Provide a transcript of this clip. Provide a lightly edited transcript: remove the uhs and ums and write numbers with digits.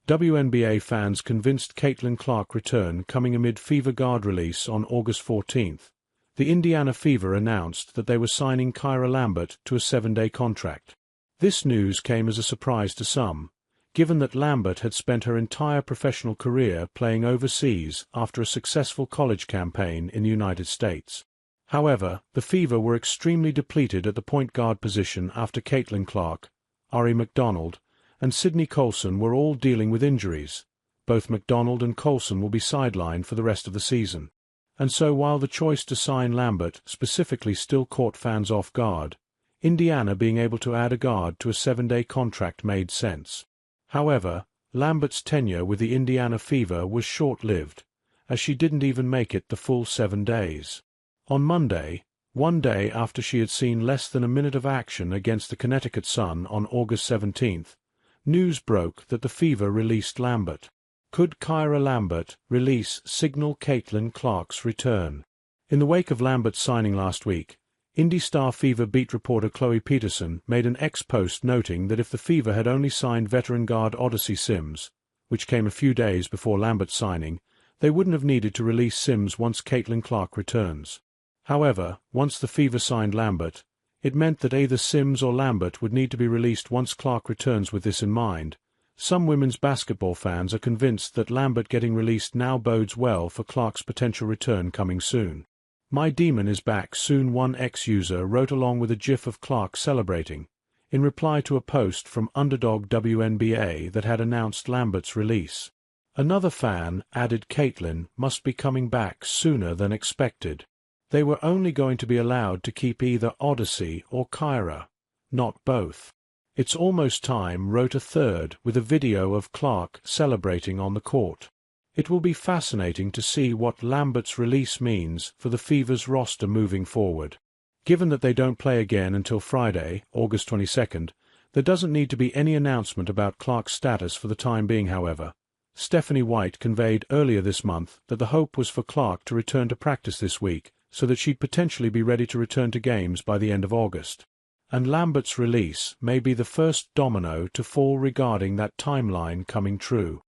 WNBA fans convinced Caitlin Clark return coming amid Fever Guard release on August 14. The Indiana Fever announced that they were signing Kyra Lambert to a 7-day contract. This news came as a surprise to some, given that Lambert had spent her entire professional career playing overseas after a successful college campaign in the United States. However, the Fever were extremely depleted at the point guard position after Caitlin Clark, Ari McDonald, and Sydney Colson were all dealing with injuries. Both McDonald and Colson will be sidelined for the rest of the season. And so while the choice to sign Lambert specifically still caught fans off guard, Indiana being able to add a guard to a 7-day contract made sense. However, Lambert's tenure with the Indiana Fever was short-lived, as she didn't even make it the full 7 days. On Monday, one day after she had seen less than a minute of action against the Connecticut Sun on August 17, news broke that the Fever released Lambert. Could Kyra Lambert release signal Caitlin Clark's return? In the wake of Lambert's signing last week, Indy Star Fever beat reporter Chloe Peterson made an ex-post noting that if the Fever had only signed veteran guard Odyssey Sims, which came a few days before Lambert's signing, they wouldn't have needed to release Sims once Caitlin Clark returns. However, once the Fever signed Lambert, it meant that either Sims or Lambert would need to be released once Clark returns. With this in mind, some women's basketball fans are convinced that Lambert getting released now bodes well for Clark's potential return coming soon. "My demon is back soon," one ex-user wrote along with a gif of Clark celebrating, in reply to a post from Underdog WNBA that had announced Lambert's release. Another fan added Caitlin must be coming back sooner than expected. They were only going to be allowed to keep either Odyssey or Kyra, not both. "It's almost time," wrote a third with a video of Clark celebrating on the court. "It will be fascinating to see what Lambert's release means for the Fever's roster moving forward. Given that they don't play again until Friday, August 22nd, there doesn't need to be any announcement about Clark's status for the time being. However, Stephanie White conveyed earlier this month that the hope was for Clark to return to practice this week, so that she'd potentially be ready to return to games by the end of August. And Lambert's release may be the first domino to fall regarding that timeline coming true.